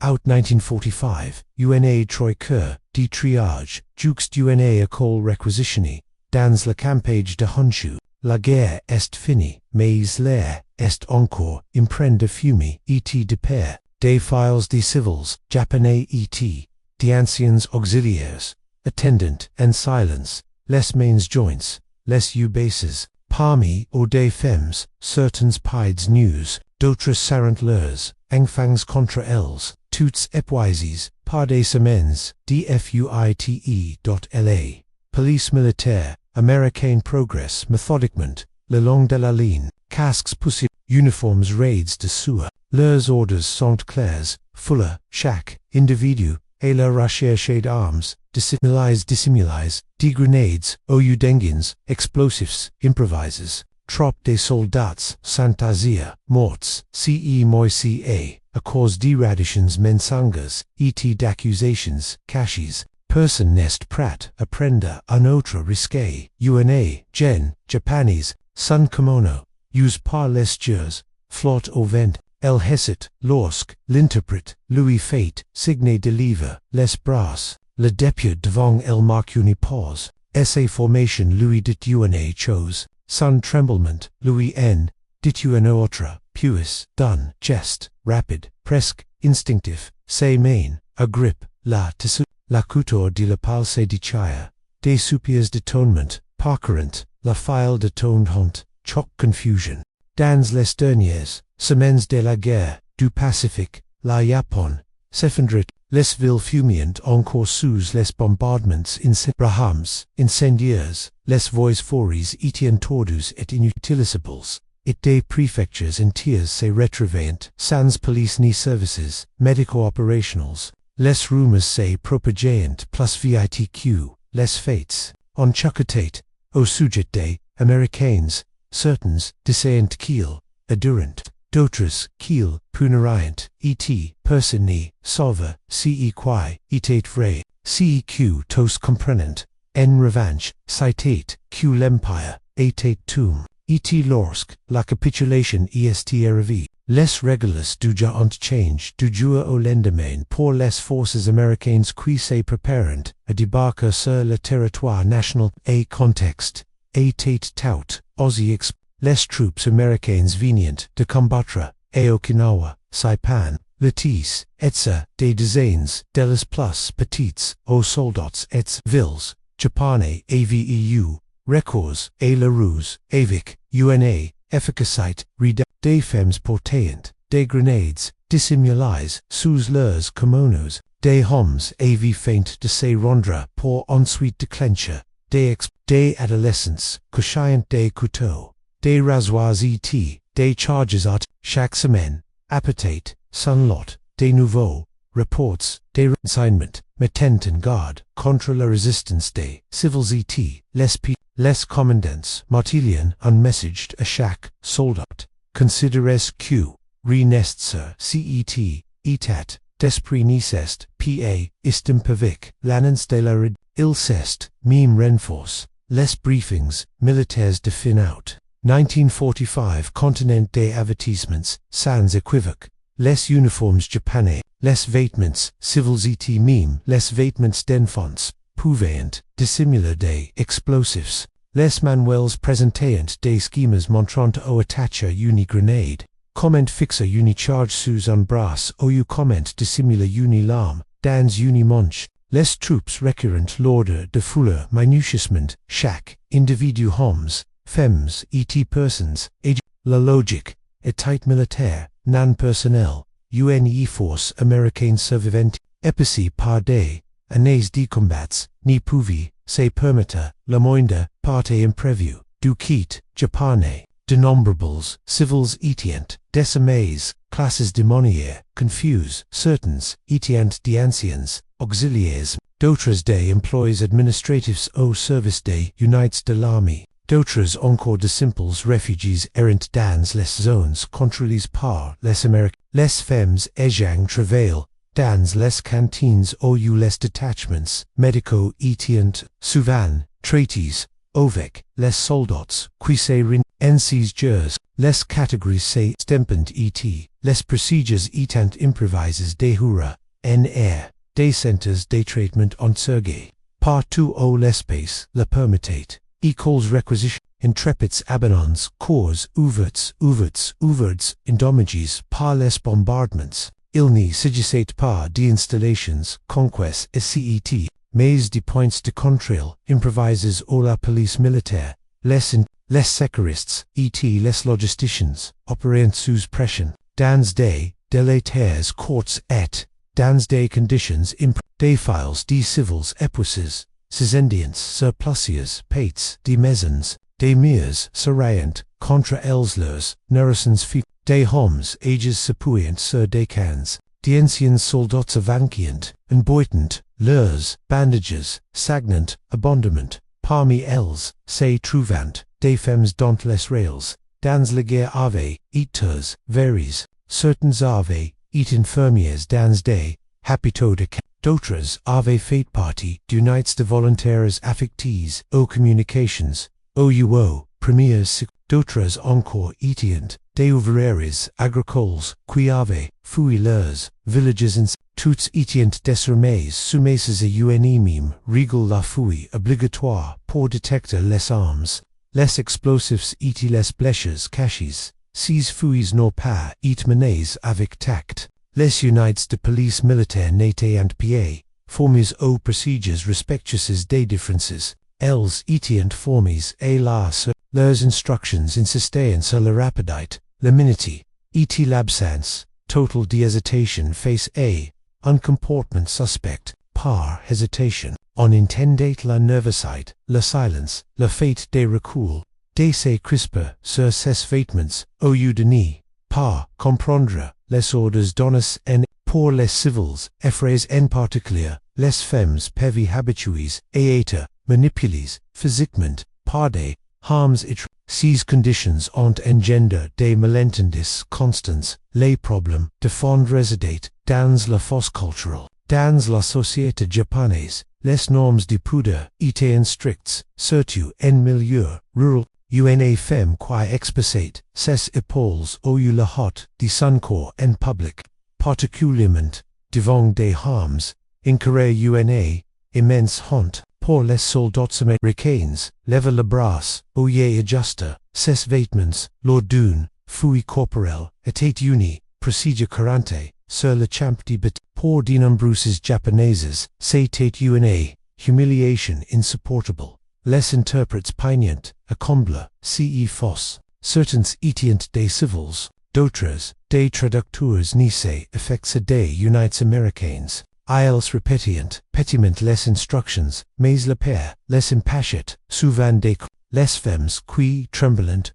Out 1945, UNA Troyker, de triage, juxte UNA école réquisitionné, dans le campage de Honshu. La guerre est finie, mais l'air est encore imprègne de fumée et de père, des files des civils, japonais et des anciens auxiliaires, attendant en silence, les mains joints, les bases, parmi ou des femmes, certains pides news, d'autres sarent leurs, enfants contre elles, toutes épuisées, par des semaines, dfuite.la. Police militaire, américain progresse méthodiquement, le long de la ligne, casques poussés, uniformes raids de soie, leurs ordres sont clairs, fuller, chaque individu, et la recherche d'armes, dissimulise, des grenades, ou dengens, explosifs, improvises, trop des soldats, santasia, morts, moica, à cause d'irradiations mensangas, et d'accusations, caches, personne n'est prêt à prendre un autre risque, UNA, japonaise, sun kimono, used par les jeux, flotte au vent, elle hésite, lorsque, l'interprète, lui fait, signe de lever, les bras, le député devant elle marque une pause, sa formation lui dit UNA chose, son tremblement, lui dit une autre, puis, d'un geste, rapide, presque, instinctif, ses mains, agrippe, la tissu, la couture de la palse de chaya, des soupirs d'étonnement, parcourant, la file de ton honte, choc confusion. Dans les dernières semaines de la guerre du Pacifique, la Japon s'effondrait, les villes fumientes encore sous les bombardements incendiaires, les voies forêts étaient tordues et inutilisables, et des préfectures entières se retrouvaient sans police ni services médico-opérationnels. Les rumeurs se propagaient plus vite que les faits. En chacotate, au sujet des Américains, certains disant qu'ils adorent, d'autres qu'ils puniront, et personne ne sauve, ce qui était vrai, que tous comprenant, en revanche, c'était que l'empire était tombé, et lorsque la capitulation est arrivée, les règles du jeu ont changé du jour au lendemain pour les forces américaines qui se préparent à débarquer sur le territoire national et contexte, était tout, aussi les troupes américaines venaient de combattre, à Okinawa, Saipan, Letice, etc. des dizaines de les plus petites aux soldats et villes, japonais AVEU, records et la ruse, avec, UNA, efficacité, des femmes portant, des grenades, dissimulées sous leurs kimonos, des hommes avaient feint de se rendre pour ensuite déclencher, des adolescents couchant des couteaux, des rasoirs et des charges à chaque semaine, appétit, sans lot, des nouveaux reports, des renseignements, mettant en garde contre la résistance des civils et les commandants martelian un message à chaque soldat. Consideres que, renestser cet, état, d'esprit necest, pa, istimpavic, l'annonce de la red, il cest, meme renforce, les briefings, militaires de fin out. 1945 Continent des avertissements, sans équivoque, les uniformes japonais, les vêtements, civils et meme, les vêtements d'enfants, pouvant, dissimuler des explosifs. Les manuels présentant des schémas montrant où attacher une grenade, comment fixer une charge sous un bras ou comment dissimuler une larme dans une manche. Les troupes requérant l'ordre de fouler minutieusement chaque individu hommes, femmes et personnes, et la logique, état militaire, non personnel, une force américaine survivante, épicée par des années de combats, n'y pouvait se permettre le moindre partie imprévu, du kit japonais, dénombrables, civils étant, décimés, classes démoniaires, confus, certains, étant d'anciens, auxiliaires, d'autres des emplois administratifs au service des unités de l'armée, d'autres encore de simples réfugiés errant dans les zones contrôlées par les Américains, les femmes ayant travaillé dans les cantines ou les détachements médicaux étant souvent traités avec les soldats qui se NC's jurs, les categories say stempend et, les procedures etant improvises de hura, en air, des centers de traitement en serge. Par 2 l'espace, le permittate, equals requisition, intrepids abandons, corps, ouverts, indomages, par les bombardements, ilni sigissate par de installations, conquests, scet, mais de points de contrôle, improvises au la police militaire, les securists, et les logisticians, opérant sous pression, dans des délataires courts et, dans des conditions des files des civils épuisés, sesendients surplusiers pates des maisons, des murs surayant, contre els leurs, nourrissons fi, des hommes ages s'appuyant sur des cans, des anciens soldats avanciant, emboîtant, leurs, bandages, sagnant, abondament, parmi els, se trouvant, des femmes dont les rails, dans la guerre ave, eaters, veries, certains ave, et infirmiers dans des, hapito de d'autres ave fait partie d'unites de volontaires affectés aux communications, OUO, premiers d'autres encore étiant, des ouvriers agricoles, qui ave, fui leurs, villages in toutes étiant désormais soumises à une règle la fui obligatoire pour détecter les armes, les explosifs et les blessures cachées, ces fuis n'ont pas été menées avec tact. Les unités de police militaire n'étaient en pied, formées aux procédures respectueuses des différences, elles étaient formées et là sur leurs instructions insistaient sur la rapidité, la minute, et l'absence, total d'hésitation face à, un comportement suspect, par hésitation, on entendait la nervosité, le silence, le fait des reculs, des se crisper sur ses vêtements, au lieu de ni, par comprendre, les ordres donnés en, pour les civils, effrays en particulier, les femmes peuvent habituées, et être, manipulées, physiquement, par des, harms et ces conditions ont engendré des malentendus constants, les problèmes de fond résident, dans la force culturelle, dans la société japonaise, les normes de pudeur étaient strictes, surtout en milieu rural, une femme qui exposait ses épaules au la haute de son corps en public, particulièrement devant des hommes, incurrait une immense honte. Pour les soldats américains, leva le bras, oye ajusta, ses vêtements, lors d'une, fouille corporelle, était uni, procédure courante, sur le champ de bataille. Pour de nombreuses japonaises, c'était une humiliation insupportable. Les interprètes peignant, à comble, ce fausse, certains étiant des civils, d'autres, des traducteurs nice effects des unités américaines. Ils répétiant, pétiment les instructions, mais le père, les impatiat, souvent des les femmes qui, tremblant,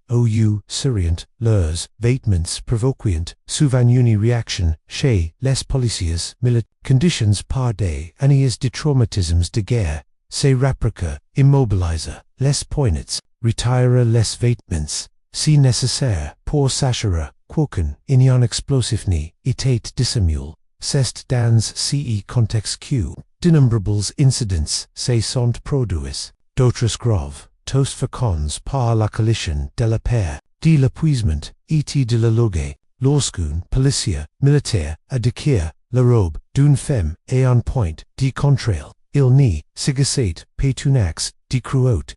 souriant, leurs vêtements provoquant, souvent une réaction, chez les policiers militaires, conditions par des années de traumatismes de guerre, se rapprocha, immobilisa, les poignets, retira les vêtements, si nécessaire, pour s'assurer, quoiqu'un, in explosif ni, était dissimule. C'est dans ce contexte que, d'innombrables incidents se sont produits, d'autres graves, tous féconds par la collision de la paix, de l'épuisement, et de la loge, lorsqu'un policier militaire a déchiré la robe d'une femme et en point de contrôle, il n'y sigissait pétunax de cruauté,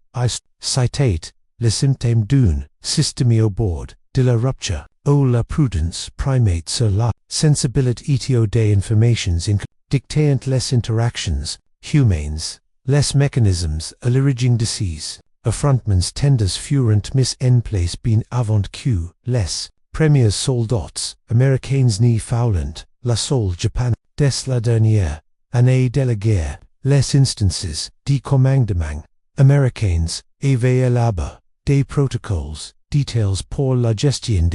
citait les symptômes d'un système au bord de la rupture. O la prudence primate sur la sensibilité des informations dictant les interactions humaines, les mécanismes à l'origine de ces affrontements tendus furent mis en place bien avant que les premiers soldats américains n'y foulant la sol Japan dès la dernière année de la guerre, les instances de commandement américains avaient là-bas des protocoles, details pour la gestion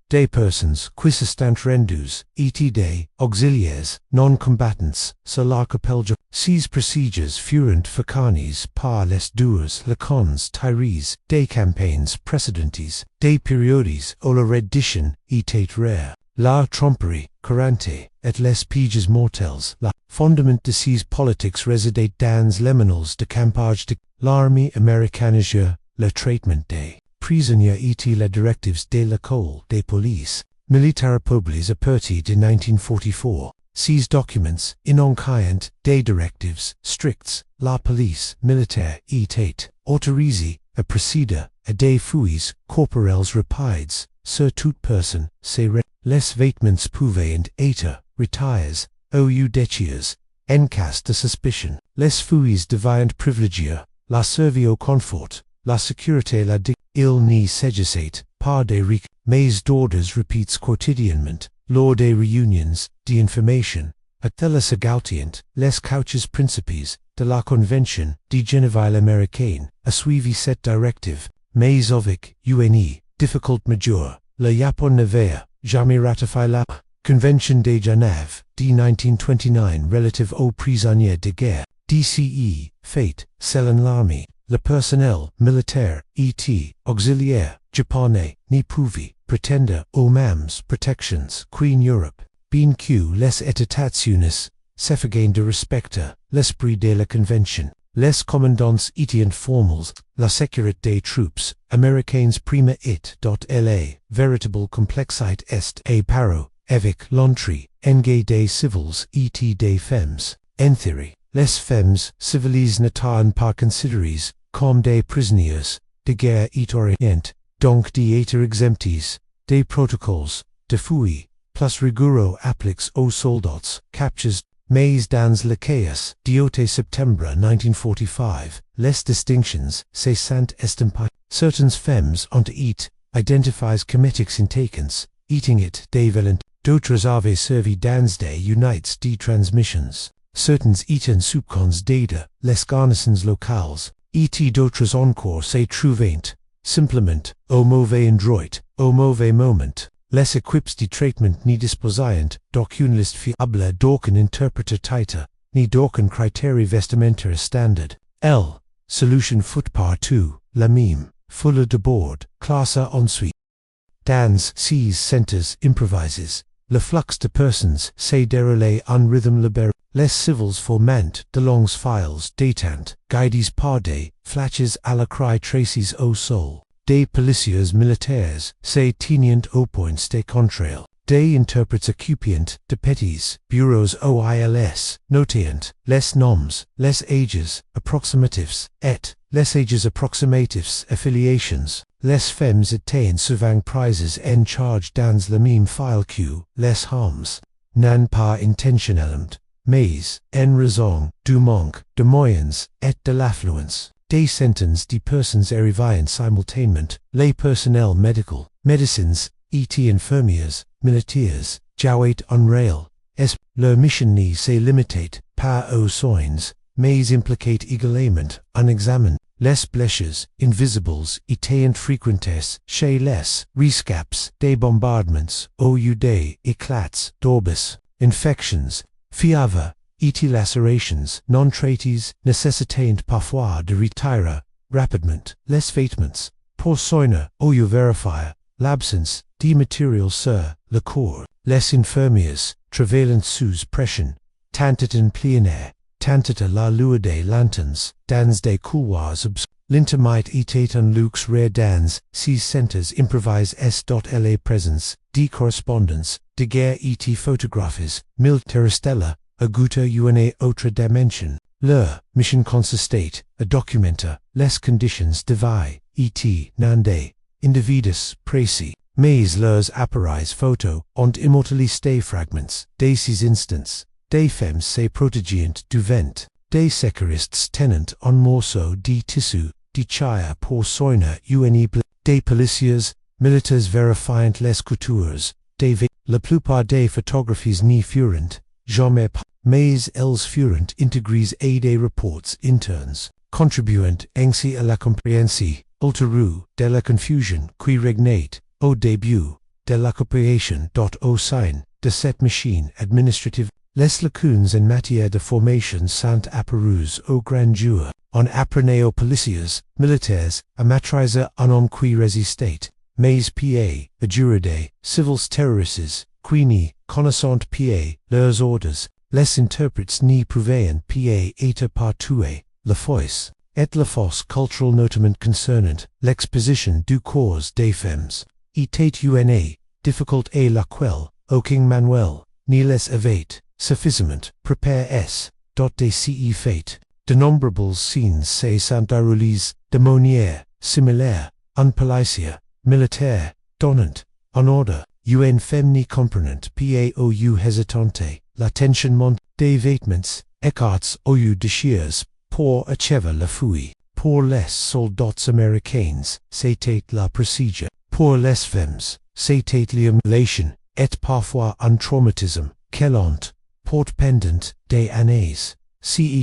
des persons qui s'estant rendus, et des auxiliaires non-combattants sur l'archipel. Ces procédures furent fournies par les deux lacons tirés des campagnes précédentes, des périodes où la reddition était rare. La tromperie courante et les pièges mortels. La fondament de ces politiques résidait dans les manuels de campagne de l'armée américaine. Le traitement des prisonnière et les directives de l'école des polices militaires publiées à partir de 1944. Seize documents, inonquient, des directives, stricts, la police militaire et autorisé, à procéder, à des fouilles corporelles rapides, sur toute personne, les vêtements pouvaient être, retires, ou déchirés, en cas de suspicion. Les fouilles deviennent privilégiées, la survie au confort, la sécurité il n'y s'agissait pas des mais d'ordres repeats quotidiennement, lors des réunions d'information, à telles égautient, les couches principes de la Convention de Genève américaine, a suivi cette directive, mais avec une difficult majeur, le Japon n'avait jamais ratifié la Convention de Genève de 1929 relative aux prisonniers de guerre, DCE, fait, selon l'armée, le personnel militaire et auxiliaire japonais n'y pouvait prétendre aux mêmes protections qu'en Europe, bien que les états-unis s'effigaient de respecter l'esprit de la Convention. Les commandants étaient formels, la sécurité des troupes américaines prima la véritable complexité est apparue avec l'entrée en guerre des civils et des femmes. En théorie, les femmes civiles n'étaient pas considérées comme des prisonnières de guerre et orientes, donc d'être exemptés des protocoles de fouille plus rigoureux appliqués aux soldats capturés. Mais dans le cas du 8 septembre 1945, les distinctions se sont estampées. Certaines femmes ont été identifiées comme intaquentes, eating it des violentes. D'autres avaient servi dans des unités de transmissions. Certaines étaient soupçonnées d'aider les garnisons locales, et d'autres encore se trouvaient simplement au mauvais endroit, au mauvais moment. Les équipes de traitement n'y disposaient d'aucune liste fiable, d'aucun interprétateur, ni d'aucun critère vestimentaire standard. L. Solution fut partout la même, foule de bord, classa ensuite. Dans ces centres improvisés, le flux de personnes se déroulait en rythme libéré. Les civils formant de longues files d'attente, guidés par des flashs à la craie tracés au sol. Des policiers militaires se tenaient aux points de contrôle. Des interprètes occupiant de petits bureaux OILS, notant les noms, les ages approximatifs, et les ages approximatifs affiliations. Les femmes étaient souvent prises en charge dans le même file que les hommes, non pas intentionnellement, mais en raison du manque de moyens et de l'affluence. Des centaines de personnes arrivaient simultanément, les personnels médicaux, médecins, et infirmières, militaires, jouaient un rôle. Leur mission ne se limitait pas aux soins, mais impliquait également un examen. Les blessures invisibles étaient fréquentes chez les rescapés des bombardements au lieu des éclats d'obus, infections, fièvre, et lacérations non traitées nécessitant parfois de retirer rapidement les vêtements pour soigner ou vérifier l'absence de matériel sur le corps. Les infirmières, travaillant sous pression, tentaient en plein air, tentaient à la lueur des lanternes, dans des couloirs obscurs. L'intimité était un luxe rare dans ces centres improvisés et la présence de correspondants de guerre et photographes militaires agoute une autre dimension. Leur mission consistait à documenter les conditions de vie et non des individus précis, mais leurs appareils photo ont immortalisé des fragments de ces instants. Des femmes se protégeant du vent, des sécuristes tenant un morceau de tissu de chair pour soigner une plaie, des policiers militaires vérifiant les coutures, la plupart des photographies n'y furent jamais pas, mais elles furent intégrées à des rapports internes, contribuant ainsi à la compréhension ultérieure de la confusion qui régnait au début de l'occupation. Au sein de cette machine administrative, les lacunes en matière de formation sont apparues au grand jour. On apprenait aux policiers militaires à maîtriser un homme qui résistait, mais pa, à jurer des civils terroristes, qui n'y connaissant pa leurs ordres, les interprètes n'y pouvaient pa être pas tués. La force et la force cultural notamment concernant l'exposition du corps des femmes. Etate una, difficult à laquelle, aucun manuel, ni les avait, suffisamment, prepare s, de fait. Denombrables scenes se sont déroulées, de manière, similaire, en policia, militaire, donnant, en ordre, un femini comprenant pau hésitante, la tension monte, des vêtements, écarts ou déchirés, pour achever la fuite. Pour les soldats américains, c'était la procédure. Pour les femmes, c'était l'humiliation, et parfois un traumatisme, quelont, porte pendant des années.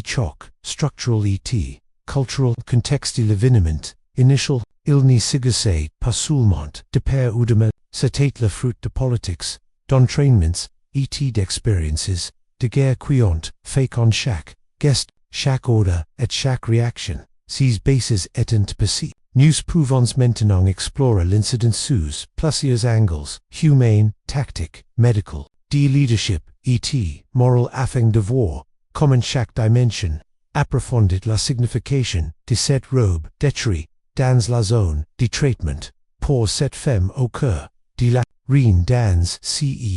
Choc, structural et cultural contexte l'événement, initial, il n'y s'agissait pas seulement de père ou de mère, c'était le fruit de politics, d'entraînements, et d'expériences, de guerre quiante, fait en chaque geste, chaque ordre et chaque réaction, ces bases étant passées. Nous pouvons maintenant explorer l'incident sous plusieurs angles, humain, tactique, medical, de leadership, et moral afin de voir, comme en chaque dimension, approfondir la signification de cette robe déchirée dans la zone de traitement, pour cette femme au cœur de la reine dans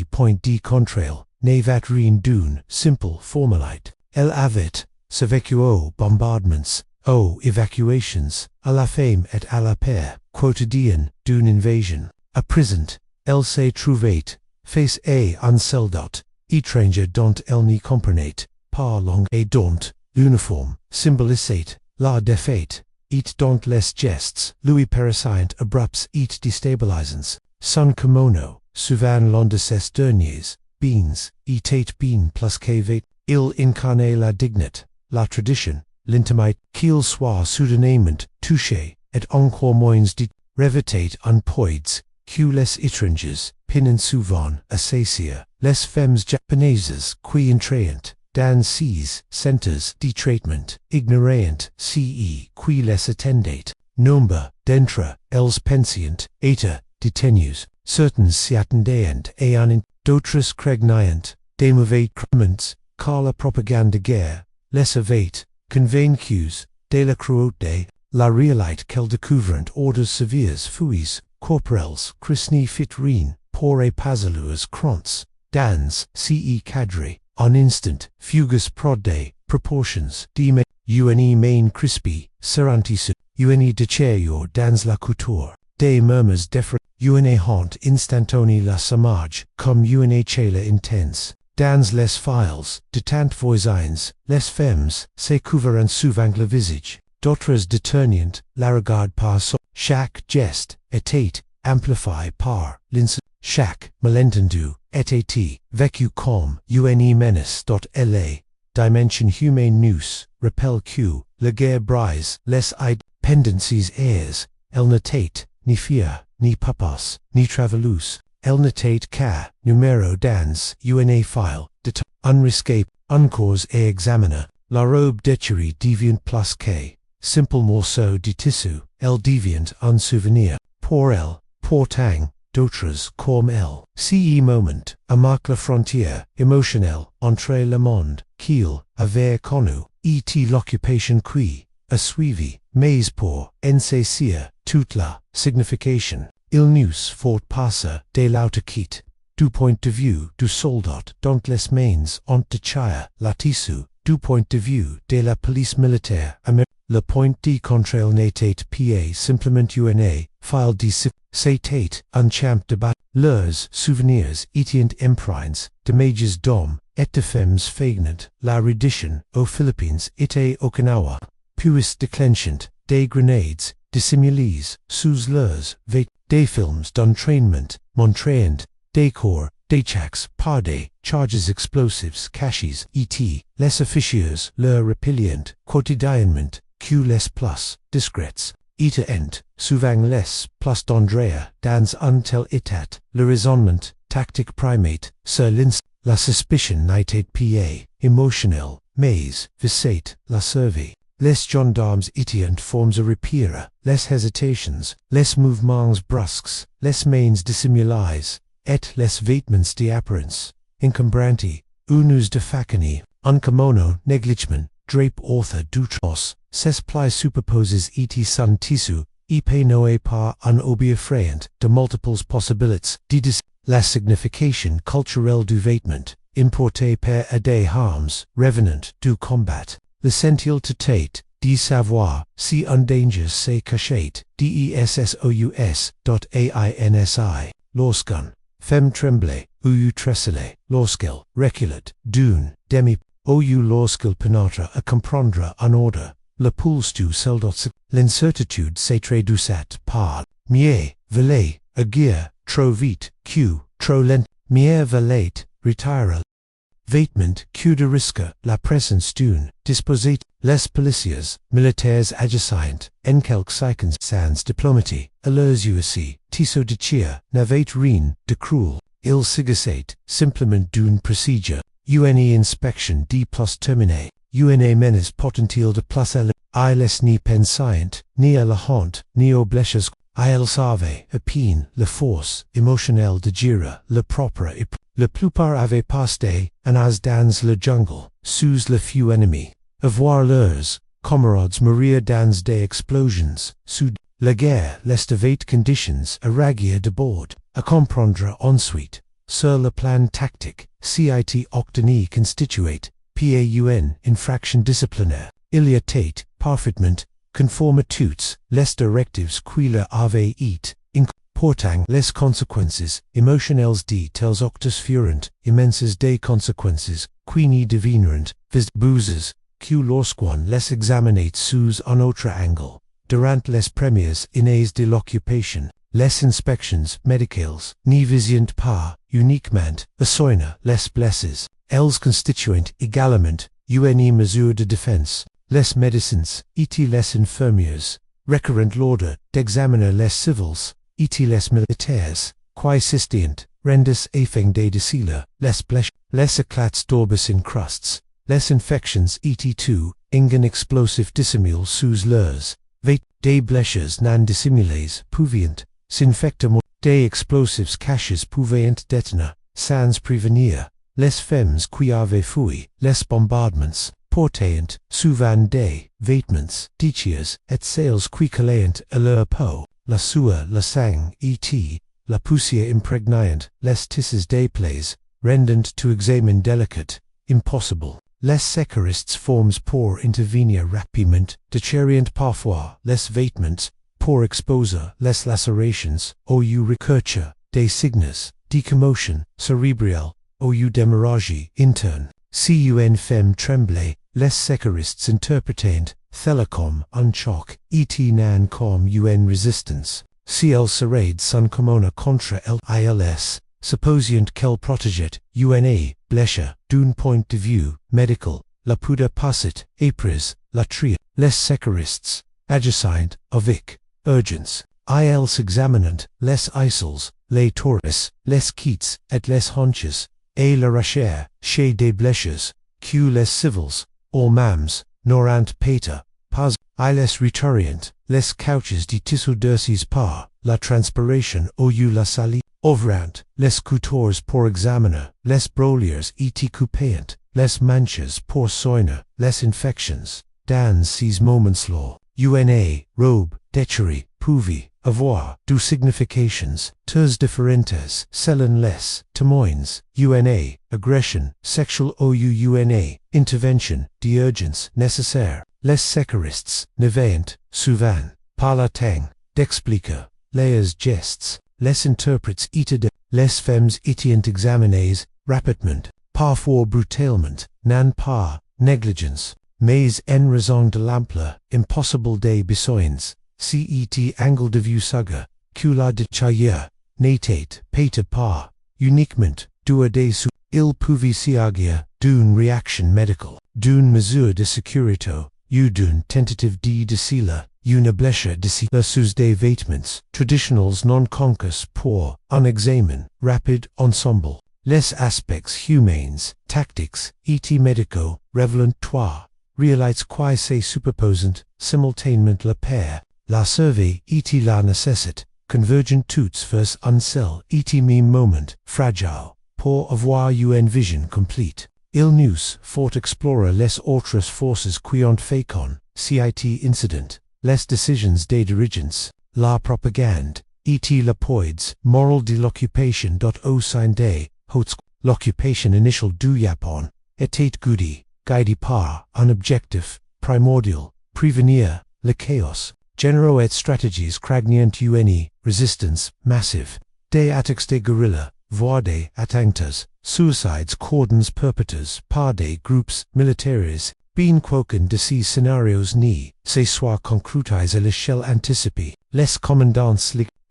point de contrôle, n'avat rien d'une simple formalité. Elle avait survécu aux bombardements, aux évacuations, à la femme et à la peur quotidienne d'une invasion. À présent, elle se trouvait face à un soldat étranger dont elle n'y comprenait pas langue et dont l'uniforme symbolisait la défaite, et dont les gestes lui paraissaient abrupts et déstabilisants. Son kimono, souvent l'un de ces derniers, beans, était bien plus qu'avait, il incarnait la dignité, la tradition, l'intimité, qu'il soit soudainement touché, et encore moins de revêtait un poids, que les étrangers, pinant souvent à saisir, les femmes japonaises qui entraient dans ces centres de traitement, ignorant qui les attendaient. Nombre d'entre elles pensiont être détenues, certains s'y attendaient et en d'autres craignaient des mauvais crimes, car la propagande de guerre les avait convaincus de la cruauté, la réalité qu'elles découvrent ordres sévères fuis, corporels, chrisni fit rien, pour et pasalures crants, dans cadre. En instant, fugus prode, proportions, dime, une main crispy, serantis, une déchirure dans la couture, des murmures d'effort, une haunt instantanée la samage, comme une chala intense. Dans les files, de tant voisins, les femmes, se couvrent souvent le visage, d'autres détournant, la regardent par so. Chaque geste était amplifié par l'incident. Chaque malentendu était vécu comme une menace. La dimension humaine nous rappelle que la guerre brise les dépendances airs. Elle n'était ni fière, ni papas, ni travelus. Elle n'était qu'un numéro dans une file de temps. Unrisqué, encore et examiner. La robe déchirée devient plus que simple morceau de tissu. Elle devient un souvenir. Pour elle, portant d'autres comme elle. Moment, à marque la frontière émotionnelle entre le monde qu'il avait connu et l'occupation qui a suivi, mais pour ensaisir toute la signification. Il nous faut passer de l'autoquite, du point de vue du soldat dont les mains ont déchiré la tissu, du point de vue de la police militaire américaine. Le point de contrôle n'était pas simplement une file de c'était un champ de bataille. Leurs souvenirs étaient empreints d'images d'hommes et de femmes feignant la reddition aux Philippines et à Okinawa, puis déclenchant des grenades dissimulées sous leurs vêtements. Des films d'entraînement montrant des corps déchirés par des charges explosives cachées et les officiers leur rappeliant quotidiennement que les plus discrets étaient souvent les plus dangereux dans un tel état. Le raisonnement tactique primate sur l'instinct. La suspicion n'était pas émotionnelle, mais visait la survie. Les gendarmes étaient formes à repérer, les hésitations, les mouvements brusques, les mains dissimulées, et les vêtements d'apparence, encombrants, ou nous de façonner, un kimono négligement, drape author doutros, ses pli superposes et sun tissu, e noe par un obiefrayant, de multiples possibilités, didis, la signification culturelle du vêtement, importé per a des harms, revenant du combat, l'essentiel to tate, de savoir, si un danger se cachait, dessous.ainsi, lorsqu'un, femme tremblait, ou tresselait, lorsqu'elle, reculait, d'une, demi, ou lorsqu'elle pénètre à comprendre un ordre, le pouls du soldat, l'incertitude se traduisait par, mieux, valet, à guerre, trop vite, trop lent, mieux valet, retire. Vêtement, de risque, la présence d'une, disposite, les policiers, militaires adjacents, en quelques secondes sans diplomatie, à leurs USC, tissot de cheer, n'avait rien de cruel, il s'agissait, simplement d'une procédure, une inspection de plus terminée, une menace potentielle de plus ils ni pensaient, ni à la honte, ni aux blessures, ils savaient, à peine, la force, émotionnelle de gérer, le propre et la plupart avaient passé, un as dans le jungle, sous le feu ennemi, à voir leurs camarades mourir dans des explosions, sous la guerre, les devait conditions, à raguer de bord, à comprendre ensuite, sur le plan tactique, cit octanie constituait, paun, infraction disciplinaire, il y était, parfaitement, conforme à toutes, les directives qu'il avait été, portant les conséquences émotionnelles de tels actes furent immenses des conséquences qui n'y devineront vis buses que lorsqu'on les examinait sous un autre angle, durant les premières années de l'occupation, les inspections médicales n'y visaient pas uniquement à soigner les blessés, elles constituent également une mesure de défense, les médecins et les infirmiers requérant l'ordre d'examiner les civils, et les militaires, qui sistient, rendus afin de déceler, les blessures, les éclats d'orbes incrustes, les infections et tout, ingen explosif dissimule sous leurs, des blessures non dissimulées, pouvaient, s'infecter des explosifs cachés pouvaient détenir, sans prévenir, les femmes qui avaient fui, les bombardements, portaient, souvent des, vêtements, déchirés, et celles qui collaient à leur peau, la sueur, le sang, et la poussière imprégnante, les tissus des plaies, rendant tout examen délicat, impossible. Les sécuristes formes pour intervenir rapidement, déchirant parfois les vêtements, pour exposer les lacérations, ou recurture, des signes, de commotion cérébrale, ou d'hémorragie interne. Si une femme tremblait, les sécuristes interprétant, comme un choc, et non comme une résistance. Si elle serait son commune contre ils, supposant qu'elle protégeait une blessure, d'un point de vue médical, la poudre passait, éprise, la tria, les sécuristes, agissant, avec, urgence, ils examinant, les aisselles, les torses, les kits, et les hanches, et la rachère, chez des blessures, que les civils, ou mams, n'auront pas, ils returient, les couches de tissu durcis par, la transpiration ou la salive, ouvrant, les coutures pour examiner, les broliers et coupant, les manches pour soigner, les infections, dans ces moments-là, une robe, déchiré, pouvait, avoir, deux significations, tous différentes, selon les témoins, une, agression, sexual ou une, intervention, d'urgence, nécessaire. Les sécuristes n'avaient, souvent, pas le temps d'expliquer les gestes, les interprètes étaient les femmes étaient examinées rapidement, parfois brutalement, non pas négligence, mais en raison de l'ampleur impossible des besoins, cet angle de vue saga, que la déchirure n'était pas uniquement due des sous, il pouvait s'agir d'une réaction médicale, d'une mesure de sécurité, ou d'une tentative de déceler, une blessure décelée sous des vêtements traditionnels non conquis pour un examen rapide ensemble. Les aspects humains, tactiques, et médicaux, révélant trois réalités qui se superposent simultanément la paire, la survie et la nécessité, convergent toutes vers un seul et même moment, fragile, pour avoir une vision complète. Il neus, fort explorer les autres forces qui ont fécon, CIT incident, les decisions des dirigeants, la propagande, et l'apoids, moral de l'occupation. Au sein des hautes, l'occupation initial du Japon, était goudi, guidé par un objectif primordial, prévenir le chaos, généraux et stratégies craignant une resistance massive, des attaques des guerrillas, voire des atteintes, suicides cordons perpétrés par des groupes militaires, bien qu'aucun de ces scénarios ni se soit concrétisé à l'échelle anticipée, les commandants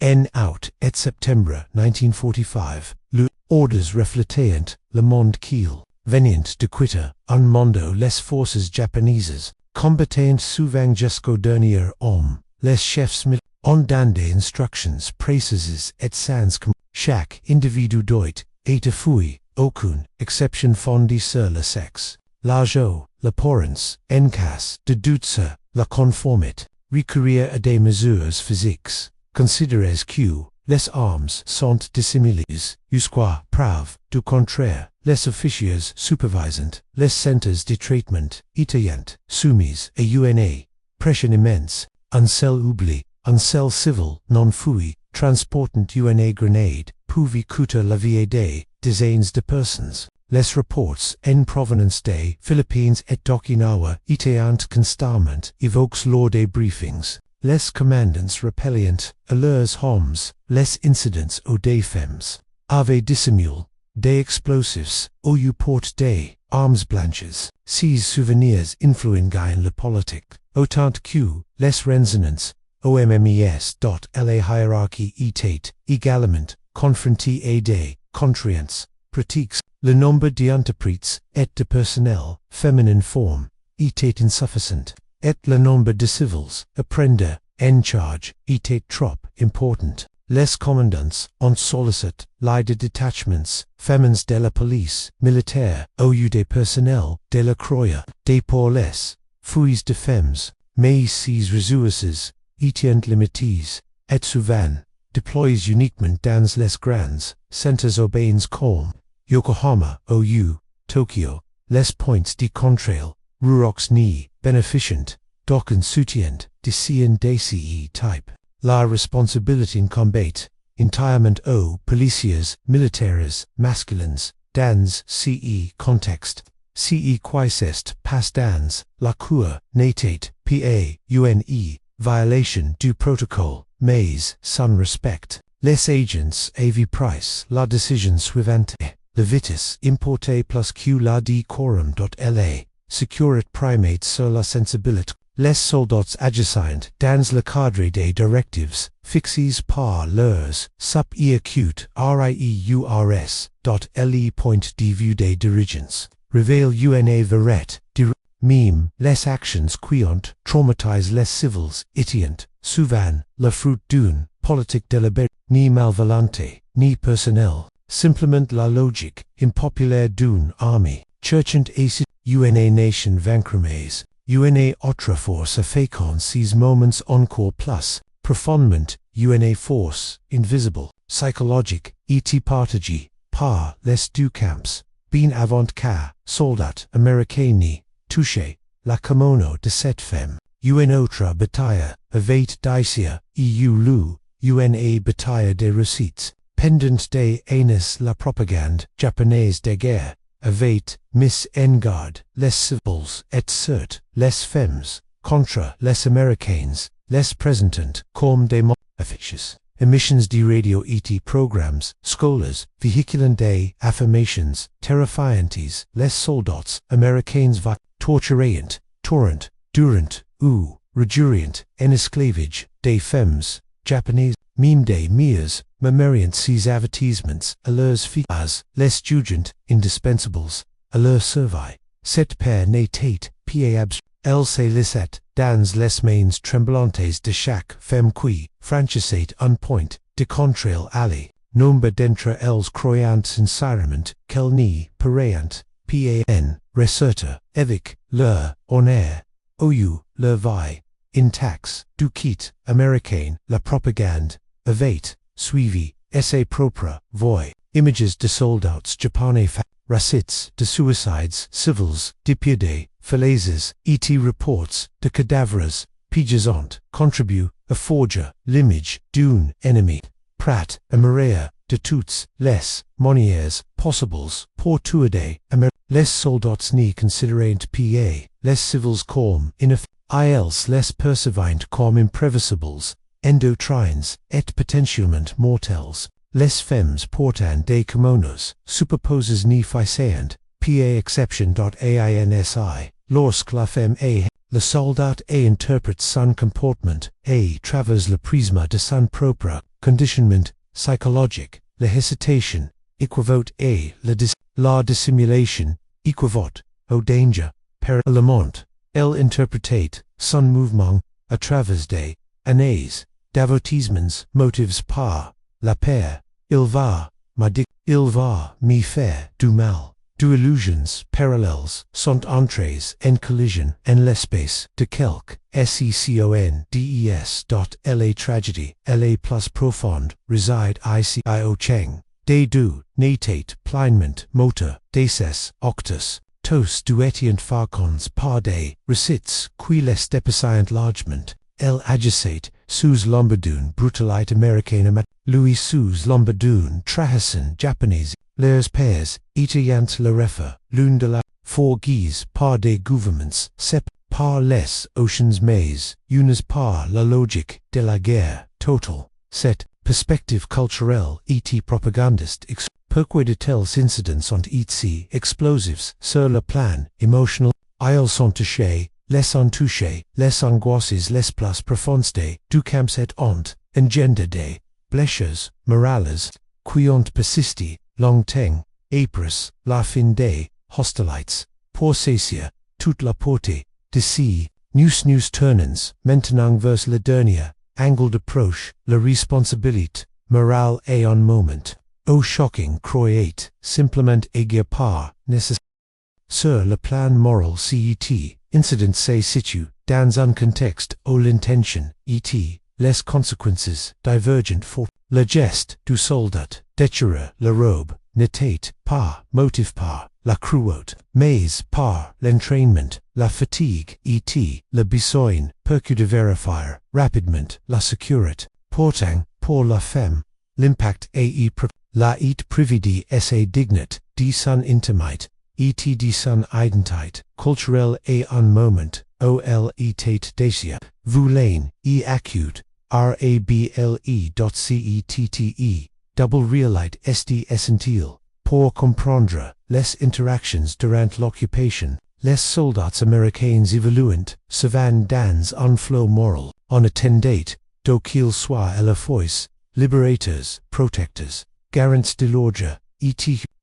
en août et septembre 1945, le ordres reflétant le monde qu'il venient de quitter un mondo les forces japonaises, combattant souvent jusqu'au dernier homme, les chefs militaires ont donné instructions précises et sans que chaque individu doit être fouillé, aucune exception fondée sur le sexe, l'âge, l'apparence, en cas de doute sur la conformité, recourir à des mesures physiques, considérez que les armes sont dissimulées, jusqu'à preuve du contraire, les officiers supervisant les centres de traitement étaient soumis à une pression immense, un seul oubli, un seul civil non fouillé, transportant une grenade, pouvait coûter la vie des dizaines de personnes. Les reports en provenance des Philippines et d'Okinawa étaient constamment évoqués lors des briefings. Les commandants rappellant à leurs hommes les incidents ou des femmes avaient dissimulé des explosifs ou portent des armes blanches. Ces souvenirs influençaient la politique, autant que les résonances OMMES. La hiérarchie était également confrontée à des contraintes pratiques. Le nombre d'interprètes et de personnel féminin forme était insuffisant, et le nombre de civils à prendre en charge était trop important. Les commandants ont sollicité l'aide de détachements féminins de la police militaire au lieu des personnels de la croix des pour les fouilles de femmes, mais ces ressources étaient limitées, et souvent déployées uniquement dans les grands centres urbains comme Yokohama ou Tokyo. Les points de contrôle ruraux ni bénéficiant d'aucun soutien de CNDCE type. La responsabilité en combat entièrement aux policiers militaires masculins dans ce contexte. Ce qui s'est passé dans la cour n'était pas une violation du protocole, mais sans respect. Les agents avaient pris la décision suivante. La vitesse importait plus que la décorum. La sécurité primate sur la sensibilité. Les soldats agissant dans le cadre des directives fixées par leurs supérieurs RIEURS. Le point de vue des dirigeants révèle une verette. Même les actions qui ont traumatisé les civils étaient souvent le fruit d'une politique délibérée, ni malvolante, ni personnelle. Simplement la logique impopulaire d'une armée, cherchant à une nation vaincue, une autre force fécond ces moments encore plus profondément, une force invisible, psychologique, et partagée par les deux camps, bien avant qu'un soldat américain n'y touché la kimono de cette femme. Une autre bataille avait d'Asia et une bataille des recettes. Pendant des années la propagande japonaise de guerre avait mis en garde les civils et surtout les femmes contre les américains, les présentant comme des affiches, émissions de radio et programmes scolaires véhiculant des affirmations terrifiantes. Les soldats américains torturant, durant ou réjouirant en esclavage des femmes japonaises. Même des mères memoriant ces avertissements à leurs filles as les jugeant indispensables à leur survie. Cette paire n'était pas absurde. Elle se laissait dans les mains tremblantes de chaque femme qui franchissait un point de contrôle allé. Nombre d'entre elles croyant sincèrement qu'elles n'y pourraient pas ressortir avec leur honneur ou leur vie intacts. Du kit américain, la propagande avait suivi ses propres voix. Images de soldats japonais racits, de suicides, civils, de piede, falaises, et reports, de cadavres, pigeons, contribue, a forger, limage, dune, enemy, prat, a maria, de toutes, les, monières, possibles, pour tuidae, les soldats ni considerant pa, les civils com, ils les percevint com imprevisibles, endotrines, et potentiellement mortels, les femmes portant des kimonos, superposes ni ficeant, pa exception.ainsi, lorsque la femme a, le soldat a interprète son comportement, a travers le prisme de son propre conditionnement psychologique, la hésitation, equivote a, la dissimulation, equivote, au danger, per élément, elle interprète son mouvement, à travers des années, d'avotisments, motives par, la paix, il va me faire du mal. Deux illusions parallèles sont entrées en collision en l'espace de quelques secondes. La tragédie, la plus profonde, réside ici au cheng. Des deux, n'était pleinement moteur, deses, octus, tous duetient facons par des recits, qui les dépassant largement, elle agissait, sous lombardune brutalité américaine Louis sous lombardune trahison japonaise, leurs pairs, étayant le refer, l'une de la forguise par des gouvernements, sep par les oceans mais, unes par la logique de la guerre, total, cette perspective culturelle et propagandiste pourquoi de tels incidents sont ici explosives sur le plan émotionnel, ils sont touchés, les angoisses les plus profondes du camps et ont engendre des blessures morales qui ont persisté longtemps, après la fin des hostilités, pour saisir toute la portée de ces nous tournons maintenant vers le dernier angle d'approche, la responsabilité morale et un moment, au shocking croyait simplement agir par nécessité. Sur le plan moral cet incident se situe dans un contexte où l'intention et les conséquences divergent for le geste du soldat, déchirer la robe, n'était pas motivé par la cruauté, mais par l'entraînement, la fatigue et le besoin de vérifier rapidement la sécurité. Pourtant, pour la femme, l'impact est la privée et dignité de son intimité, et de son identité culturelle et un moment, où elle était désir, vilain et acute, rable.cette, double réalité est essentiel, pour comprendre les interactions durant l'occupation, les soldats américains évoluent souvent dans un flot moral, en attendant, d'où qu'ils soient à la fois, libérateurs, protecteurs, garants de l'ordre, et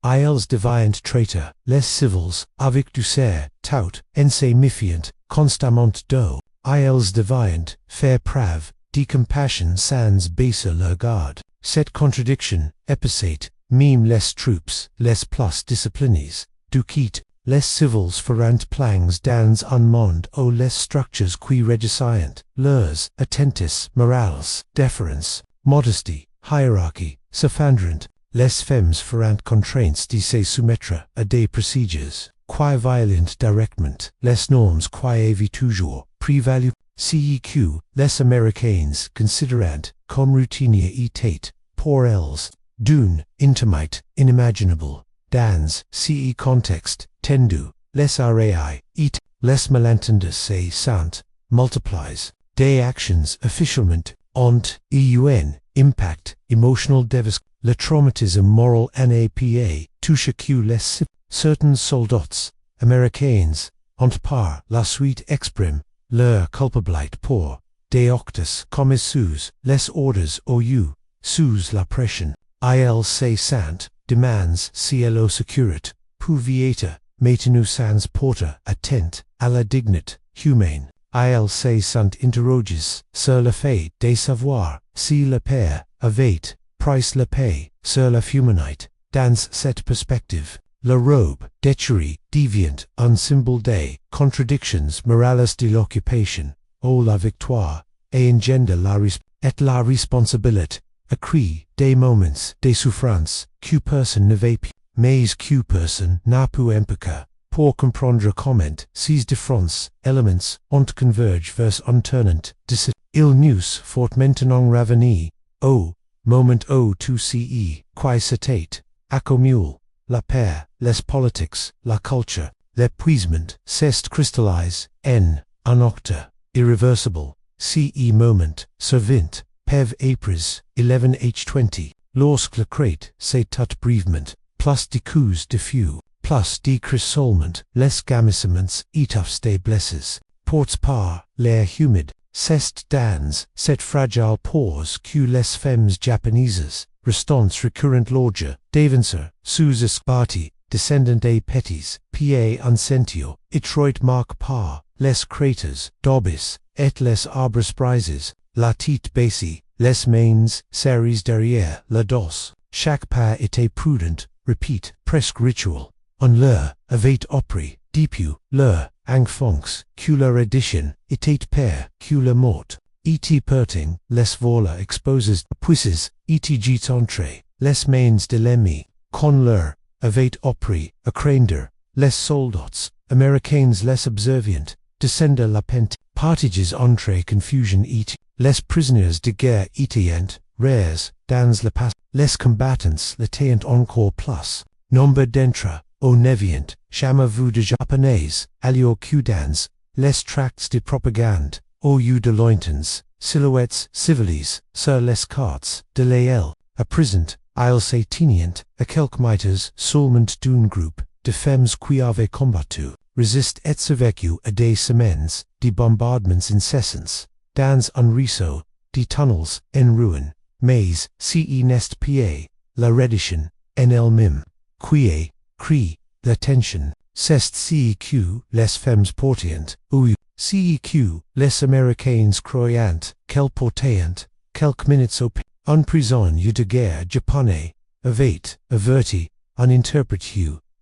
ils deviennent traiteurs, les civils, avec douceur, tout, en se méfiant, constamment d'eux, ils deviennent, faire preuve, de compassion sans baisser leur garde. Cette contradiction, épicète, même les troupes, les plus disciplinés, du quitte, les civils feront plangs dans un monde où les structures qui régissent, leurs attentis morales, déférence, modesty, hiérarchie, s'effondrent, les femmes feront contraintes de se soumettre à des procédures, qui violent directement, les normes qui avaient toujours prévalu. CEQ, les Américains considérant comme routinier était, pour elles, d'une intimité inimaginable, dans ce contexte tendu, les RAI, et les malentendus se sont multipliés, des actions officiellement ont un impact émotionnel dévastateur. Le traumatisme moral NAPA touche les certains soldats américains ont par la suite exprimé leur culpabilité pour des actes commis sous les ordres ou sous la pression. Ils se sont demandes si la sécurité pouvait être maintenue sans porter atteinte à la dignité humaine. Ils se sont interrogés sur le fait de savoir si la paix avait pris la paix sur la humanité. Dans cette perspective, la robe, déchirée, devient un symbole des contradictions morales de l'occupation, où la victoire engendre la responsabilité, accrue des moments de souffrance que personne n'avait mais Q person n'a pu empica. Pour comprendre comment ces différents elements ont converge vers un tournant décisif. Il nous faut maintenant revenir au moment où tout ce qui s'était accumulé, la paix, les politiques, la culture, l'épuisement, s'est cristallisé en un acte irreversible. Ce moment survint, pev April 11h20, lorsque le crête s'est tout brièvement, plus de coups de feu, plus de crissollement, les gamissements étouffent des blesses, ports par l'air humide, c'est dans cette fragile pause que les femmes japonaises, restants recurrent l'orge, d'avancer, sous esparti, descendant des petits, pieds en sentio, étroit marque par, les craters, d'obis, et les arbres brises, la tête baissée, les mains, serrées derrière, le dos, chaque pas était prudent, repeat, presque ritual, on leur avait appris, depuis, leur, enfance, que leur édition, était père, que la mort, et perting, les voilà exposés, puisses, et gîtes entrés, les mains de l'ennemi, qu'on leur, avait appris, à craindre, les soldats, américains les observant, descendre la pente, partages entre confusion et, les prisonnières de guerre étaient, rares, dans le passé, les combattants l'étaient encore plus, nombre d'entre, au nevient, jamais vu de japonaise, alors que dans, les tracts de propagande, au lieu de lointains, silhouettes civiles, sur les cartes, de l'aile, à présent, ils se tenaient, à quelques mètres seulement d'un groupe, de femmes qui avaient combattu, résist et survécu à des semaines, de bombardements incessants, dans un ruisseau, de tunnels, en ruine, mais, ce n'est pas, la reddition, en elle-même, qui crie, l'attention, c'est ce que les femmes portent, ou ce que les américains croyant, qu'elles portaient, quelques minutes au un prisonnier de guerre japonais, avait, averti, un interprète,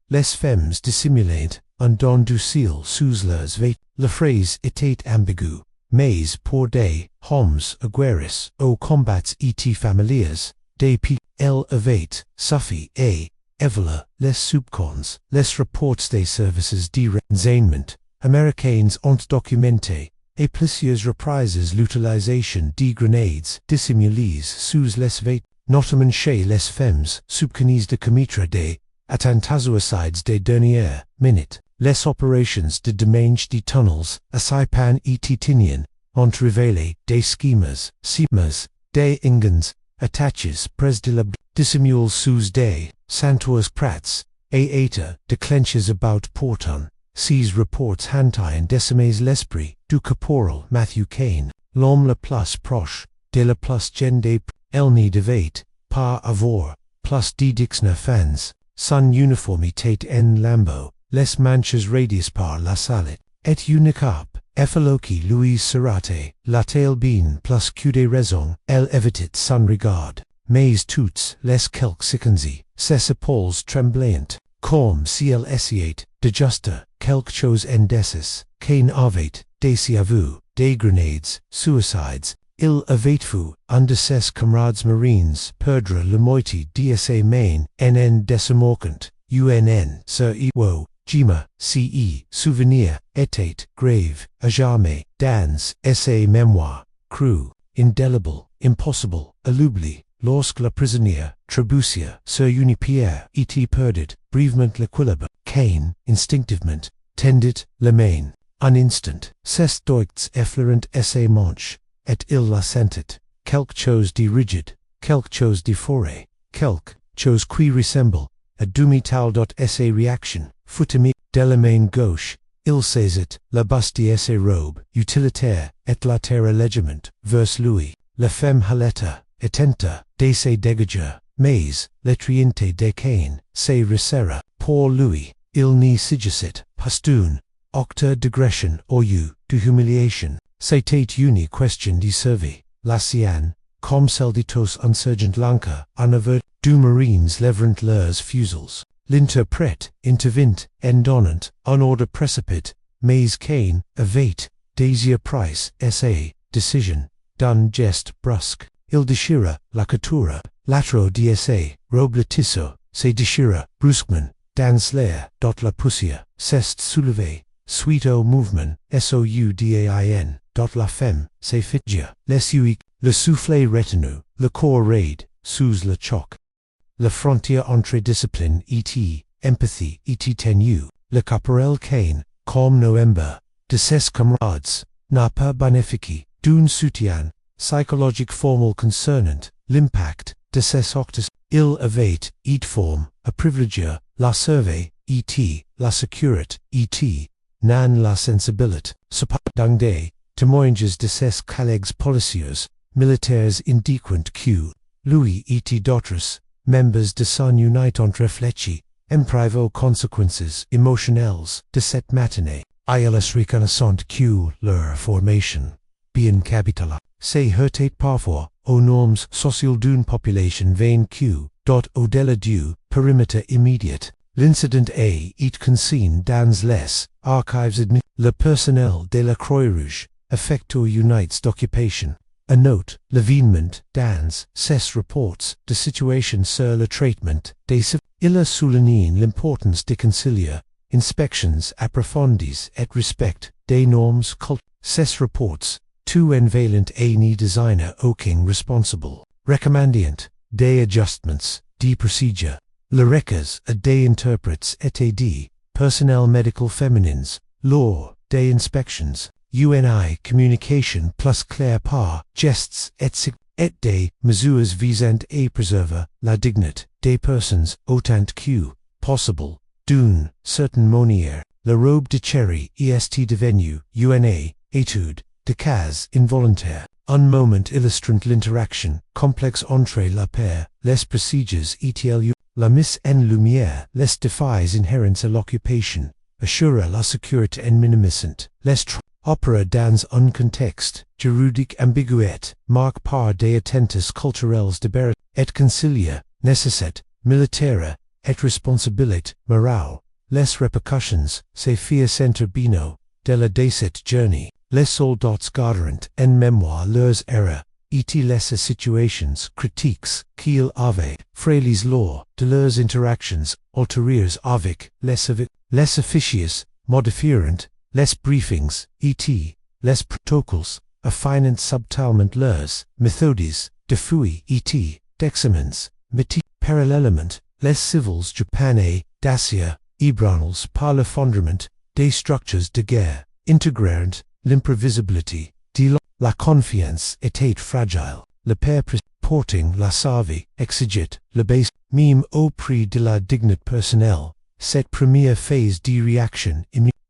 les femmes dissimulent, un don du ciel sous leurs vêtements. La phrase était ambiguë, mais pour des hommes aguerris aux combats et familiers, depuis, elle avait suffi et, évaluer les soupçons, les rapports des services de renseignement, américains ont documenté, et plusieurs reprises l'utilisation de grenades dissimulées sous les vêtements, notamment chez les femmes soupçonnées de commettre des attentats suicides des dernières minutes. Les opérations de déminage des tunnels, à Saipan et Titinian, ont révélé des schémas, des ingens, attaches près de la dissimule sous des centaures prats, et état déclenches about porton. Ces reports hantaient décimés l'esprit du caporal Matthew Kane, l'homme le plus proche de la plus jeune des elle n'y devait pas avoir plus de dixna fans, son uniforme était en lambeau, les manches radius par la salette, et unicap, effaloki Louise Serrate, la taille bien plus que des raisons, elle évitait son regard, mais toutes les quelques secondes, ses épaules tremblantes, comme si elle essayait de juster quelque chose indécis, Kane avait, des aveux, des grenades, suicides, il avait vu, un de ses camarades marines, perdre la moitié de ses mains, en décimorquant, unn, sur Iwo, Jima, ce souvenir, était, grave, à jamais, dans, ses mémoires, cru, indélébile, impossible, à l'oubli, lorsque la prisonnière, trébuchia, sur une pierre, était perdue, brièvement l'équilibre, Kane, instinctivement, tendit la main. Un instant, ses doigts effleurant ses manches, et il la sentit, quelque chose de rigide, quelque chose de forêt, quelque chose qui ressemble à demi-tal dot ses réactions, foutami, de la main gauche, il saisit, la basse de ses robe, utilitaire, et la terre légèrement, vers lui, la femme haleta, etenta, de ses dégageurs, mais, l'étriente de Kane, se resserra, pour lui, il n'y s'agissait, pas d'une, acte d'agression ou de humiliation, c'était une question de survie, la sienne, comme celle de tous insurgents lanka, en avert, deux marines livrant leurs fusils. L'interprète intervint en donnant un ordre précipité, mais Kane avait, désir prise sa décision, d'un geste brusque. Il déchira la couture, latéraux de sa robe le tissu, c'est déchiré, brusquement, dans l'air, dot la poussière, c'est soulevé, suite au mouvement, soudain, dot la femme, c'est fidja, les yeux, le soufflet retenu, le corps raide, sous le choc. La frontière entre discipline, empathy, tenue, le caporal Kane, comme November, de ses camarades, n'a pas bénéficié d'un soutien psychologique formal concernant l'impact de ses actes. Il avait, forme, a privilégier, la surveille, la sécurité, nan la sensibilité, cependant des témoignages de ses collègues policiers, militaires indéquents que, lui d'autres, membres de son unité ont réfléchi, imprivaux conséquences émotionnelles de cette matinée. Ils reconnaissant que leur formation, bien capitale, s'est heurtée parfois aux normes sociales d'une population vaincue, au-delà du périmètre immédiat. L'incident est consigné dans les archives admis. Le personnel de la Croix-Rouge affecté aux unités d'occupation. A note, l'événement dans ces reports de situation sur le traitement des civils. Il a souligné l'importance de concilier inspections approfondies et respect des normes culturelles. Ces reports, tout en valant et ni designer aucun responsable, recommandant des ajustements, des procédures, le requis à des interprètes et des personnel médical féminins, lors des inspections, UNI communication plus clair par gestes et des mesures visant à préserver la dignité des personnes autant que possible, d'une certaine manière. La robe de chéri est devenue une étude de cas involontaire, un moment illustrant l'interaction complexe entre la paire, les procédures et la mise en lumière, les défis inhérents à l'occupation, assure la sécurité en minimisant les opéra dans un contexte juridique ambiguët, marqué par des attentes culturelles de et concilier, nécessite, militaire, et responsabilité morale. Les répercussions, se faire intervino, de la décette journée, les soldats gardant en mémoire leurs erreurs, et les situations critiques qu'ils avaient frailes lors de leurs interactions ultérieures avec les officiers, modifiant les briefings, et les protocoles, affinant subtilement leurs méthodes de fouille et d'examens, parallèlement, les civils japonais d'acier, ébranlés par l'effondrement des structures de guerre, intégrant l'imprévisibilité de la confiance était fragile, le père porting la survie exigeait le base, même au prix de la dignité personnelle. Cette première phase de réaction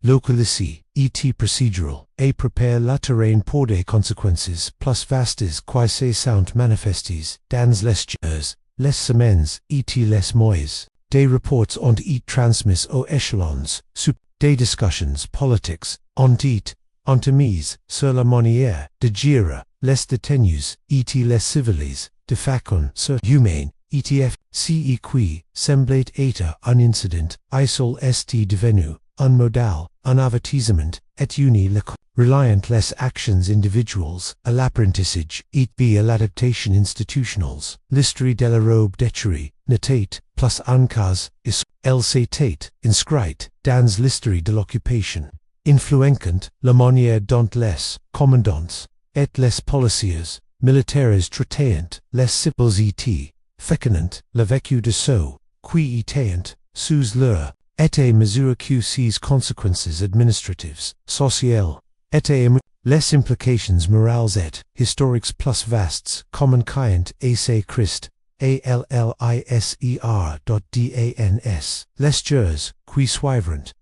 localisée et procédurale et prépare le terrain pour des conséquences plus vastes qui se sont manifestées dans les jours, les semaines et les mois. Des reports ont été transmis aux échelons, des discussions politiques ont été entamises sur la manière de gérer les détenus et les civils de façon sur humaine. ETF, ce qui semblait être un incident isol est devenu un modèle, un avertissement, et une reliant les actions individuelles à l'apprentissage et à l'adaptation institutionnelle. L'histoire de la robe déchirée n'était plus un cas, elle s'était inscrite dans l'histoire de l'occupation, influençant la manière dont les commandants et les policiers militaires traitaient les civils et féconnant le vécu de ceux qui étaient sous leur et mesure que ces conséquences administratives, sociales, et les implications morales et historiques plus vastes communicant et c'est Christ, ALLISER.DANS, les jours qui suivront,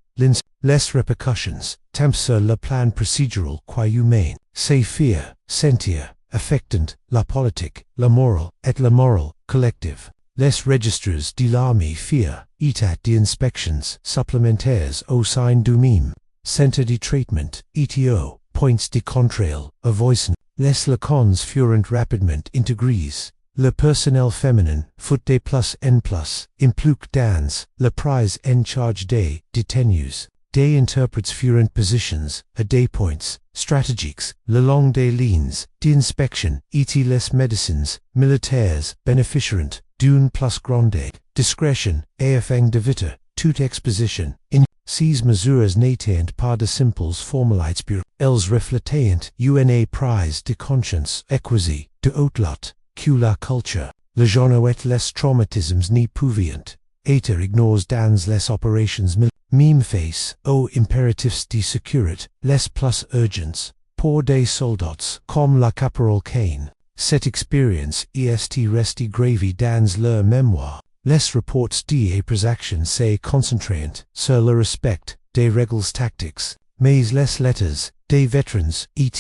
les répercussions, tant sur le plan procédural que humain, c'est faire, sentir, affectant la politique, la morale et la morale collective. Les registres de l'armée firent état d'inspections supplémentaires au sein du même centre de traitement, ETO, points de contrôle, avoisant. Les lacons furent rapidement intégrés. Le personnel féminin fut de plus en plus impliqué dans la prise en charge des détenus. Des interprètes furent positions à des points stratégiques le long des lignes d'inspection et les médecins militaires bénéficieront d'une plus grande discretion, afang de vita, toute exposition, in ces mesures n'étant pas de simples formalités elles reflétaient una prise de conscience équisée de outlet, que la culture, le genre et les traumatismes n'y pouvaient, être ignores dans les opérations mime face aux impératifs de sécurité, les plus urgents, pour des soldats comme la caporal Kane. Cette expérience est restée gravée dans leur mémoire. Les reports des actions se concentrant sur le respect des règles tactiques, mais les lettres des vétérans et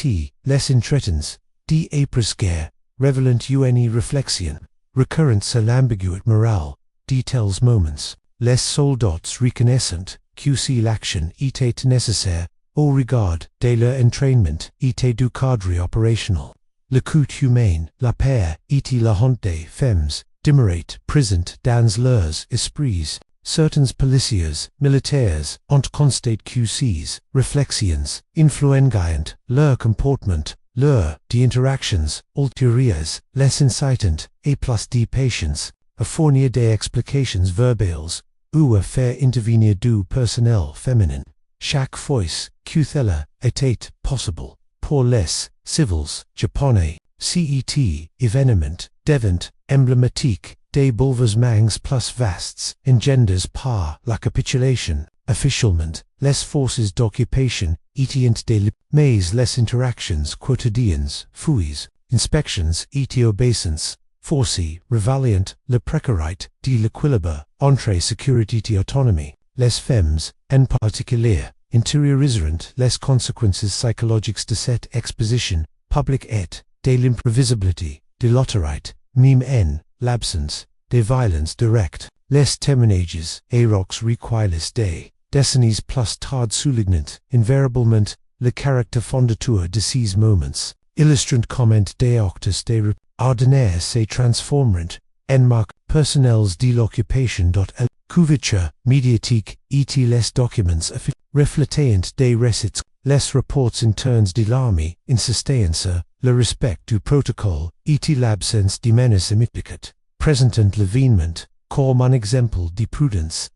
les entretiens des après-guerre révélant une réflexion recurrente sur l'ambiguïté morale de tels moments. Les soldats reconnaissant que si l'action était nécessaire au regard de leur entraînement et du cadre opérationnel, le coût humain, la peur et la honte des femmes demeurait présent dans leurs esprits. Certains policiers militaires ont constaté que ces réflexions influenciant leur comportement lors d'interactions ultérieures, les incitant et plus de patience à fournir des explications verbales ou à faire intervenir du personnel féminin. Chaque fois que cela était possible pour les civils japonais, cet événement devint emblématique des bouleversements plus vastes engendrés par la capitulation. Officiellement, les forces d'occupation étaient des mais les interactions quotidiennes, fouilles, inspections et obéissances, forcées revaliant la précarité de l'équilibre entre sécurité et autonomie. Les femmes, en particulier, intériorisant les conséquences psychologiques de cette exposition publique et de l'imprévisibilité de l'autorité, même en l'absence de violence directe. Les témoignages éroques recueillis des décennies plus tard soulignent invariablement le caractère fondateur de ces moments, illustrant comment des actes de ordinaire se transformeront en marques personnelles de l'occupation. La couverture médiatique et les documents reflétant des récits, les rapports internes de l'armée insistaient sur le respect du protocole et l'absence de menaces immédiates, présentant l'événement comme un exemple de prudence.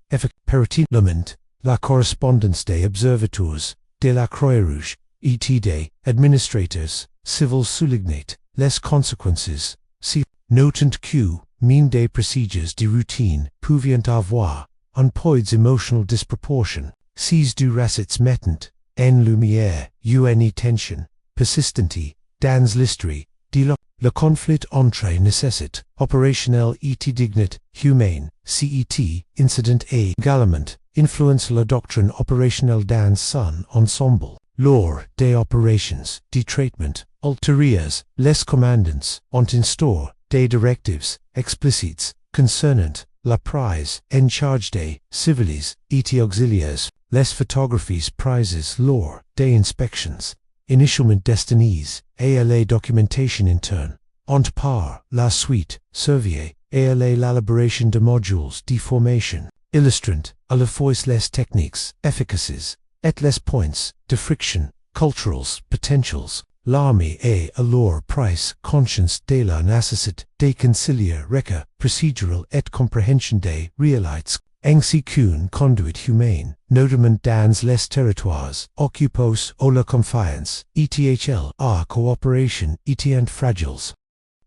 Parallèlement, la correspondance des observateurs de la Croix-Rouge et des administrateurs civils soulignait les conséquences. Si, notant que, même des procédures de routine pouvaient avoir un poids émotionnel disproportionné, ces deux récits mettant en lumière une tension persistante dans l'histoire de le conflit entre nécessite opérationnelle et dignité humaine. Cet incident a également influencé la doctrine opérationnelle dans son ensemble. Lors des opérations de traitement ultérieures, les commandants ont instauré des directives explicites concernant la prise en charge des civils et auxiliaires. Les photographies prises lors des inspections, initialement destinées à la documentation interne, ont par la suite servi à l'élaboration de modules de formation, illustrant à la fois les techniques efficaces et les points de friction culturels potentials. L'armée a alors pris conscience de la nécessité de concilier recueil procédural et compréhension des réalités, ainsi qu'une conduite humaine, notamment dans les territoires occupés ou la confiance, ethl à coopération étant fragiles.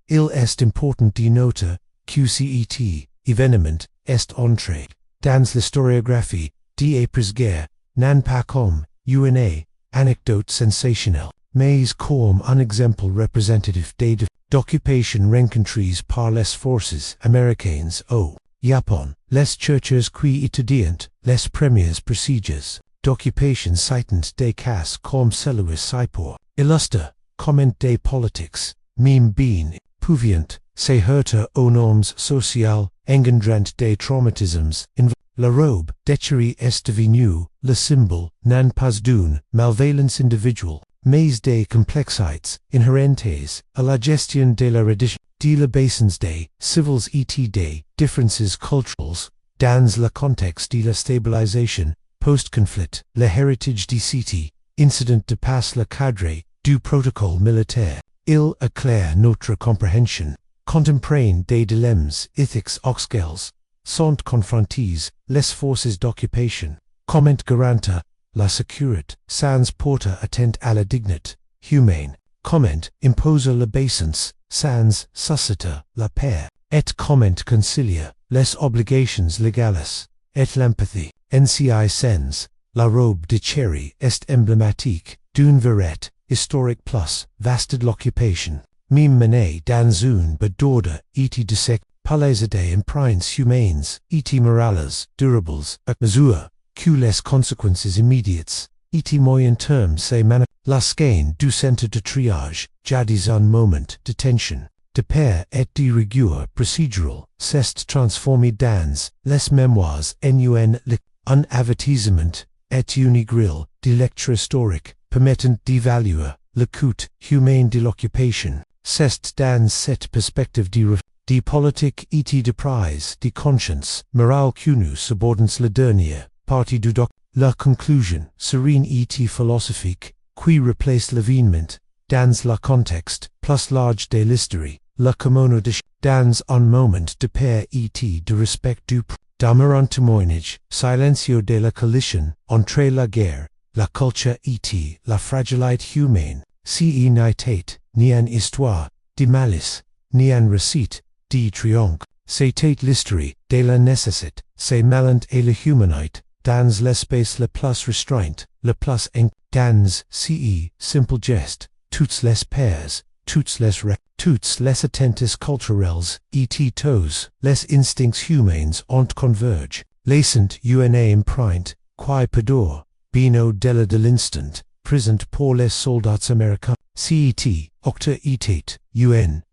Il est important de noter que cet événement est entré dans l'historiographie de après-guerre, non pas comme une anecdote sensationnelle, mais comme un exemple représentatif des d'occupation rencontrées par les forces américaines au Japon. Les chercheurs qui étudient les premières procédures d'occupation citant des cas comme celui-ci pour illustrer comment des politiques, même bien pouviant se heurter aux normes sociales engendrant des traumatismes. La robe déchirée est devenue le symbole non pas d'une malveillance individuelle, mais des complexités inhérentes à la gestion de la reddition de l'obéissance des civils et des différences culturelles. Dans le contexte de la stabilisation post-conflit, le héritage de cet incident dépasse le cadre du protocole militaire. Il éclaire notre compréhension contemporaine des dilemmes éthiques auxquels sont confrontés, les forces d'occupation, comment garantir la sécurité, sans porter atteinte à la dignité humaine, comment imposer l'obéissance, sans susciter la paix, et comment concilier les obligations légales, et l'empathie, nci sens, la robe déchirée est emblématique d'une vérité historique plus vaste de l'occupation, même menée dans une d'ordre et de sec, par les idées empreintes humaines, et morales, durables, à mesure que les conséquences immédiates, et moyen terme se manifestent. La skein du centre de triage, jadis un moment de tension, de paix et de rigueur procédural, s'est transformé dans les mémoires un avertissement et une grille de lecture historique permettant d'évaluer le coût humain de l'occupation. C'est dans cette perspective de politique et de prise de conscience morale que nous abordons la dernière partie du doc. La conclusion serene et philosophique qui replace l'événement dans le contexte plus large de l'histoire, le kimono de dans un moment de paix et de respect du demeure un témoignage silencieux de la collision entre la guerre, la culture et la fragilité humaine, si n'y était ni une histoire de malice, ni un récit de triomphe, c'était l'histoire de la nécessité, c'est malin et la humanité, dans l'espace le plus restreint, le plus dans simple geste, toutes les pairs, toutes les attentes culturelles, et tous les instincts humains ont convergé, laissant une empreinte, qui perdure, bien au-delà de l'instant, présent pour les soldats américains, cet, octa était,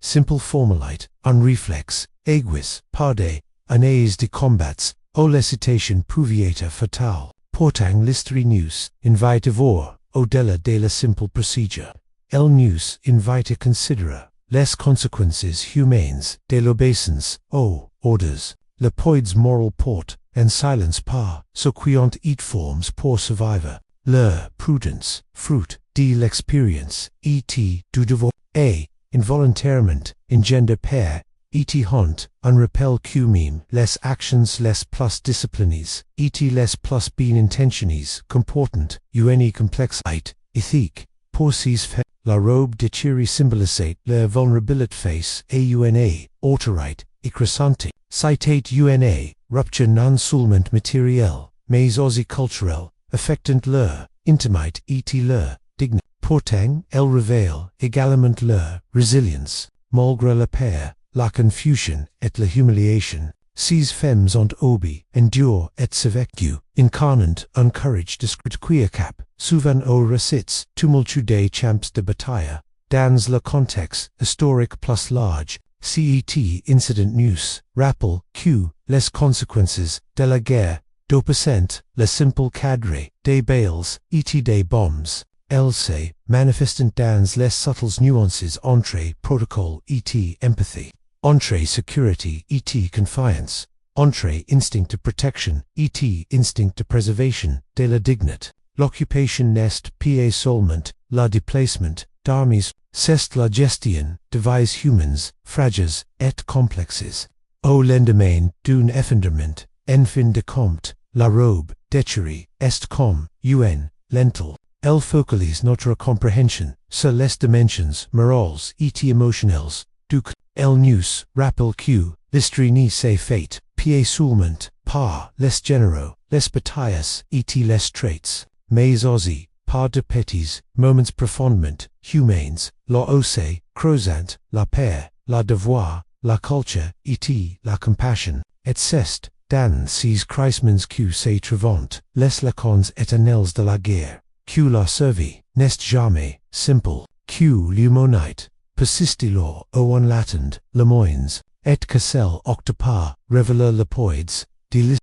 simple formulite, un réflexe, aiguis, par des années de combats, o l'hésitation pouvait être fatale. Portant l'histoire nous invite à voir, au-delà de la simple procédure. Elle nous invite à considérer les conséquences humaines de l'obéissance aux ordres. Le poids moral porte, en silence par, ce qui ont et formes pour survivre. Leur prudence, fruit de l'expérience, et du devoir, et, involontairement, engendre paix, et hunt, un rappel que même les actions les plus disciplinées, et les plus bien intentionnées, comportant, une complexité, éthique, pour ces faits, la robe déchirée symbolisait leur vulnérabilité face à une autorité, écrasante, c'était une rupture non seulement matérielle, mais aussi culturelle, affectant leur intimité et leur dignité. Pourtant, elle révèle également leur résilience, malgré la peur, la confusion et la humiliation. Ces femmes ont obéi, enduré et survécu, incarnant un courage discret qui échappe, souvent aux récits tumultueux des champs de bataille. Dans le contexte historique plus large, cet incident nous rappelle que les conséquences de la guerre dépassent le simple cadre des bales et des bombes. Elles se manifestent dans les subtles nuances entre protocole et empathie, entre sécurité et confiance, entre instinct de protection et instinct de préservation de la dignité. L'occupation n'est pas seulement le déplacement d'armées, c'est la gestion de vies humaines, fragiles et complexes. Au lendemain d'un effondrement, en fin de compte, la robe déchirée est comme une lentille. Elle focalise notre compréhension sur les dimensions morales et émotionnelles du crime. Elle nous rappelle que l'histoire ne s'est faite pas seulement par les généraux, les batailles et les traits, mais aussi par de petits moments profondément humains, la hausse croissante, la paix, le devoir, la culture et la compassion, et c'est dans ces crisements que se trouvent les leçons éternelles de la guerre, que la survie n'est jamais simple, que l'humanité persiste là où on l'attend le moins, et que celle octobre révèle le poids de